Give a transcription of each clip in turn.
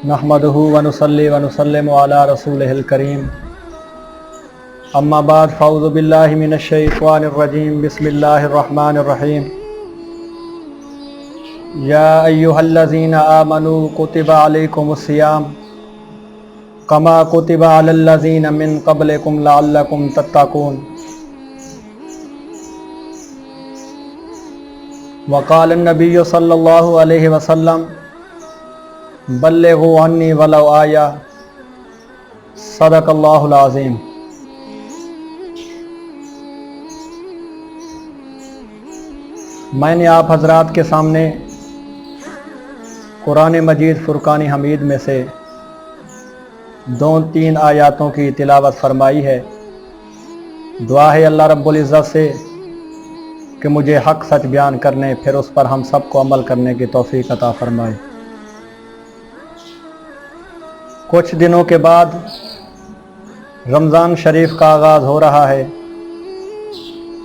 नहमदुहु व नुसल्ली व नुसल्लिमु अला रसूलिहिल करीम। अम्मा बाद फ़अऊज़ु बिल्लाहि मिनश शैतानिर रजीम। बिस्मिल्लाहिर रहमानिर रहीम। या अय्युहल्लज़ीना आमनू कुतिबा अलैकुमुस सियाम कमा कुतिबा अलल्लज़ीना मिन क़ब्लिकुम लअल्लकुम तत्तक़ून। वक़ाल अन्नबिय्यु सल्लल्लाहु अलैहि वसल्लम बल्लिगू अन्नी वलौ आया। सदक़ल्लाहुल अज़ीम। मैंने आप हजरात के सामने कुरान मजीद फ़ुरक़ान हमीद में से 2-3 आयातों की तिलावत फरमाई है। दुआ है अल्लाह रब्बुल इज़्ज़त से कि मुझे हक़ सच बयान करने फिर उस पर हम सब को अमल करने की तौफ़ीक़ अता फ़रमाए। कुछ दिनों के बाद रमज़ान शरीफ का आगाज़ हो रहा है।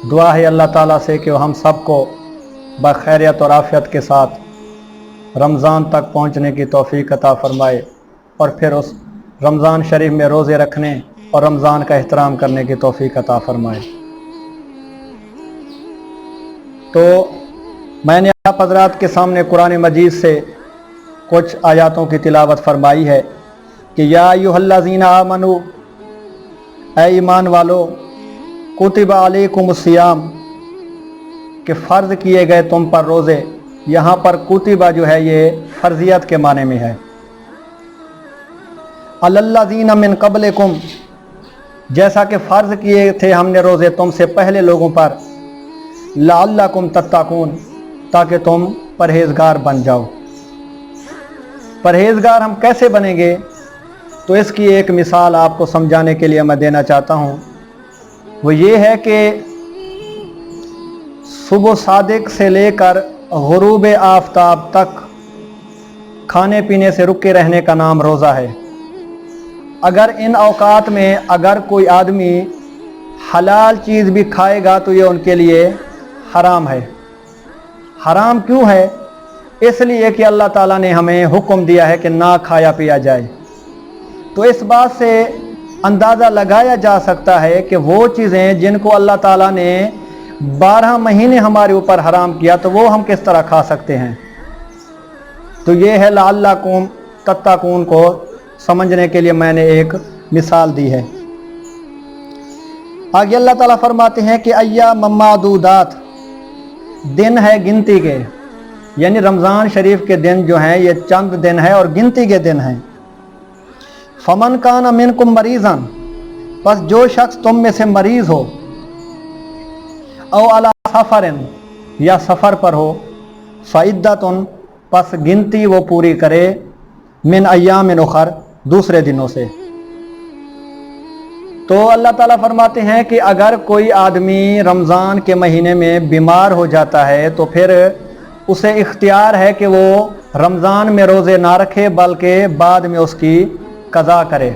दुआ है अल्लाह ताला से कि हम सब को बखैरियत और आफ़ियत के साथ रमज़ान तक पहुँचने की तौफ़ीक़ अता फ़रमाए और फिर उस रमज़ान शरीफ में रोज़े रखने और रमज़ान का एहतराम करने की तौफ़ीक़ अता फ़रमाए। तो मैंने आप हज़रात के सामने कुरान मजीद से कुछ आयातों की तिलावत फरमाई है कि या अय्युहल्लज़ीना आमनू, ऐ ईमान वालो, कुतिबा अलैकुमुस सियाम, कि फ़र्ज़ किए गए तुम पर रोज़े। यहाँ पर कुतिबा जो है ये फ़र्ज़ियत के माने में है। अलल्लज़ीना मिन क़ब्लिकुम, जैसा कि फ़र्ज़ किए थे हमने रोज़े तुमसे पहले लोगों पर, लअल्लकुम तत्तक़ून, ताकि तुम परहेज़गार बन जाओ। परहेज़गार हम कैसे बनेंगे, तो इसकी एक मिसाल आपको समझाने के लिए मैं देना चाहता हूँ। वो ये है कि सुबह सादिक से लेकर गुरूब आफ़ताब तक खाने पीने से रुके रहने का नाम रोज़ा है। अगर इन औकात में अगर कोई आदमी हलाल चीज़ भी खाएगा तो ये उनके लिए हराम है। हराम क्यों है? इसलिए कि अल्लाह ताला ने हमें हुक्म दिया है कि ना खाया पिया जाए। तो इस बात से अंदाज़ा लगाया जा सकता है कि वो चीज़ें जिनको अल्लाह ताला ने 12 महीने हमारे ऊपर हराम किया तो वो हम किस तरह खा सकते हैं। तो ये है लअल्लकुम तत्तक़ून को समझने के लिए मैंने एक मिसाल दी है। आगे अल्लाह ताला फरमाते हैं कि अय्याम मादूदात, दिन है गिनती के, यानी रमज़ान शरीफ के दिन जो हैं ये चंद दिन है और गिनती के दिन हैं। फमन कान मिनकुम मरीज़न, बस जो शख्स तुम में से मरीज़ हो, औ अला सफ़रिन, या सफ़र पर हो, फ़इद्दतुन, बस गिनती वो पूरी करे, मिन अय्यामिन उखर, दूसरे दिनों से। तो अल्लाह ताला फरमाते हैं कि अगर कोई आदमी रमज़ान के महीने में बीमार हो जाता है तो फिर उसे इख्तियार है कि वो रमज़ान में रोज़े ना रखे बल्कि बाद में उसकी कज़ा करे।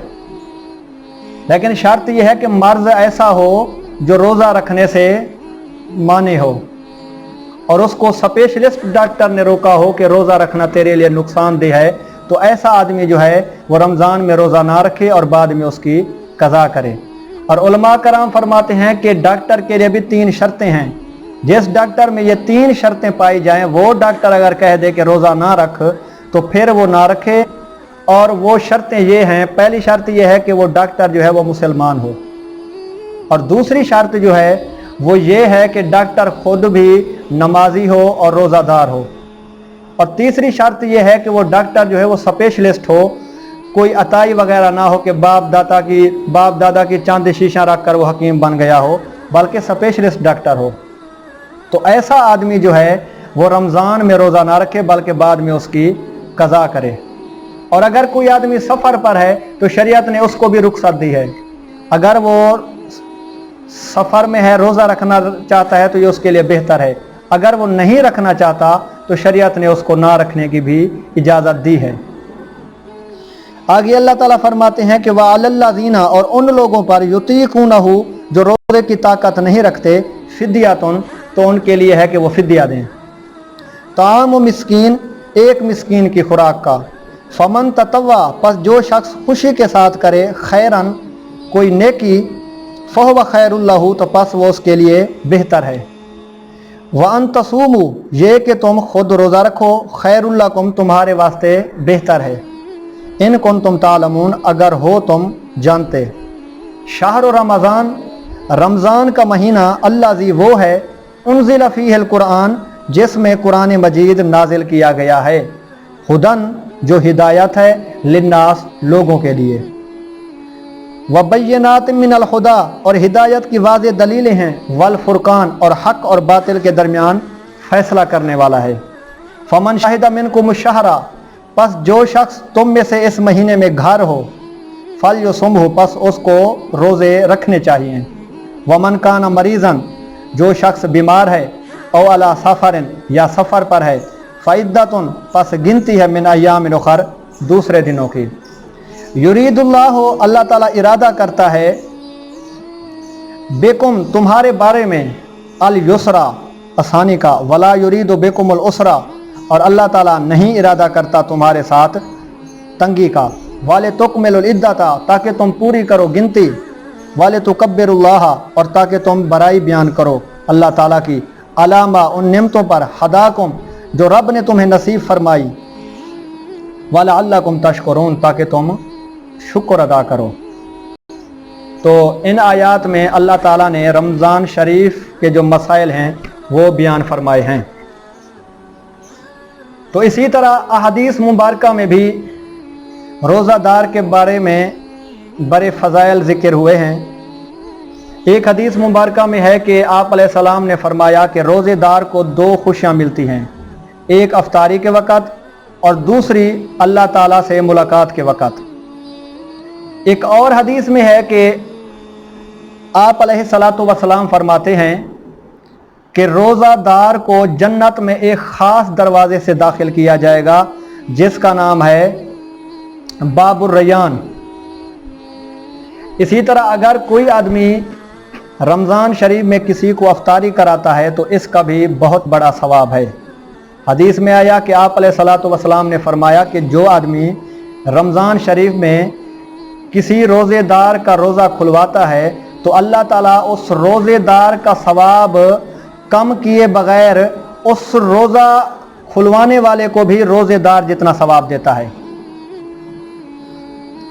लेकिन शर्त यह है कि मर्ज़ ऐसा हो जो रोज़ा रखने से माने हो और उसको स्पेशलिस्ट डॉक्टर ने रोका हो कि रोज़ा रखना तेरे लिए नुकसानदेह है, तो ऐसा आदमी जो है वो रमज़ान में रोज़ा ना रखे और बाद में उसकी कज़ा करे। और उलमा कराम फरमाते हैं कि डॉक्टर के लिए भी 3 शर्तें हैं। जिस डॉक्टर में ये 3 शर्तें पाई जाएं, वो डॉक्टर अगर कह दे कि रोज़ा ना रख तो फिर वो ना रखे। और वो शर्तें ये हैं, पहली शर्त ये है कि वो डॉक्टर जो है वो मुसलमान हो, और दूसरी शर्त जो है वो ये है कि डॉक्टर खुद भी नमाजी हो और रोज़ादार हो, और तीसरी शर्त यह है कि वो डॉक्टर जो है वो स्पेशलिस्ट हो, कोई अताई वगैरह ना हो कि बाप दादा की चांदी शीशा रख कर वो हकीम बन गया हो, बल्कि स्पेशलिस्ट डॉक्टर हो। तो ऐसा आदमी जो है वो रमज़ान में रोज़ा ना रखे बल्कि बाद में उसकी कज़ा करे। और अगर कोई आदमी सफ़र पर है तो शरीयत ने उसको भी रुख्सत दी है। अगर वो सफ़र में है, रोज़ा रखना चाहता है तो ये उसके लिए बेहतर है। अगर वो नहीं रखना चाहता तो शरीयत ने उसको ना रखने की भी इजाज़त दी है। आगे अल्लाह ताला फरमाते हैं कि व अलल्लज़ीना, और उन लोगों पर, युतीक़ूनहु, जो रोज़े की ताकत नहीं रखते, फ़िद्यतुन, तो उनके लिए है कि वो फ़िद्या दें। ताम मिस्कीन, एक मिस्कीन की खुराक का, फमन ततव्वा, पस जो शख्स खुशी के साथ करे, खैरन कोई नेकी, फहुव खैरुल्लाहु, तो पस वो उसके लिए बेहतर है। व अन तसूमु, ये कि तुम खुद रोज़ा रखो, खैरुल्लकुम, तुम्हारे वास्ते बेहतर है। इन कुंतुम तालमून, अगर हो तुम जानते। शहर रमज़ान, रमज़ान का महीना, अल्लाज़ी वो है, उन्ज़िल फ़ीहिल कुरान, जिसमें कुरान मजीद नाजिल किया गया है, हुदन, जो हिदायत है, लिन्नास, लोगों के लिए, व बय्यनात मिनल हुदा, और हिदायत की वाज़ेह दलीलें हैं, वल फुरकान, और हक और बातिल के दरमियान फैसला करने वाला है। फमन शाहिदा मिनकुम शहरा, पस जो शख्स तुम में से इस महीने में घर हो, फल युसुमहु, पस उसको रोज़े रखने चाहिए। वमन काना मरीज़न, जो शख्स बीमार है, औ अला सफ़रिन, या सफ़र पर है, फ़इद्दतुन, पस गिनती है, मिन अय्यामिन उखर, दूसरे दिनों की। युरीदुल्लाहु, अल्लाह ताला इरादा करता है, बेकुम, तुम्हारे बारे में, अल युसरा, आसानी का, वला युरीदु बेकुमुल उसरा, और अल्लाह ताला नहीं इरादा करता तुम्हारे साथ तंगी का। वाले तुकमिलुल इद्दता, ताकि तुम पूरी करो गिनती, वाले तुकब्बिरुल्लाह, और ताकि तुम बड़ाई बयान करो अल्लाह ताला की, अलामा, उन निमतों पर, हदाकुम, जो रब ने तुम्हें नसीब फरमाई, वाला अल्लाकुम तशकुरून, ताकि तुम शुक्र अदा करो। तो इन आयात में अल्लाह ताला ने रमज़ान शरीफ के जो मसाइल हैं वो बयान फरमाए हैं। तो इसी तरह अहदीस मुबारका में भी रोज़ादार के बारे में बड़े फ़ज़ाइल ज़िक्र हुए हैं। एक हदीस मुबारका में है कि आप अलैहिस्सलाम ने फरमाया कि रोज़ेदार को दो खुशियाँ मिलती हैं, एक अफ्तारी के वक़्त और दूसरी अल्लाह ताला से मुलाकात के वक़्त। एक और हदीस में है कि आप अलैहिस्सलातु वस्सलाम फरमाते हैं कि रोज़ादार को जन्नत में एक ख़ास दरवाज़े से दाखिल किया जाएगा, जिसका नाम है बाबुर रैयान। इसी तरह अगर कोई आदमी रमज़ान शरीफ में किसी को अफ्तारी कराता है तो इसका भी बहुत बड़ा सवाब है। हदीस में आया कि आप अलैहिस्सलातु वस्सलाम ने फरमाया कि जो आदमी रमज़ान शरीफ में किसी रोज़ेदार का रोज़ा खुलवाता है तो अल्लाह ताला उस रोज़ेदार का सवाब कम किए बग़ैर उस रोज़ा खुलवाने वाले को भी रोज़ेदार जितना सवाब देता है।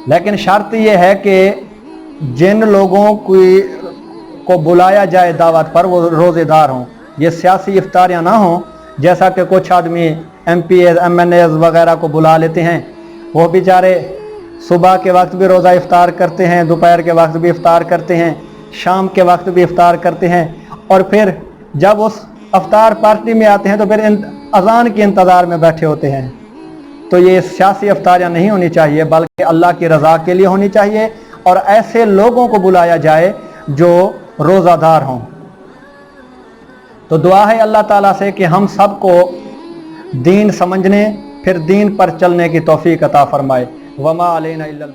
लेकिन शर्त यह है कि जिन लोगों को बुलाया जाए दावत पर वो रोज़ेदार हों, ये सियासी इफ्तारियाँ ना हों, जैसा कि कुछ आदमी MPs MNAs वगैरह को बुला लेते हैं। वो बेचारे सुबह के वक्त भी रोज़ा इफ्तार करते हैं, दोपहर के वक्त भी इफ्तार करते हैं, शाम के वक्त भी इफ्तार करते हैं, और फिर जब उस अफ्तार पार्टी में आते हैं तो फिर अज़ान के इंतज़ार में बैठे होते हैं। तो ये सियासी अफ्तारियाँ नहीं होनी चाहिए, बल्कि अल्लाह की रज़ा के लिए होनी चाहिए, और ऐसे लोगों को बुलाया जाए जो रोज़ादार हों। तो दुआ है अल्लाह ताला से कि हम सबको दीन समझने फिर दीन पर चलने की तौफीक अता फरमाए। वमा अलैना इल्लल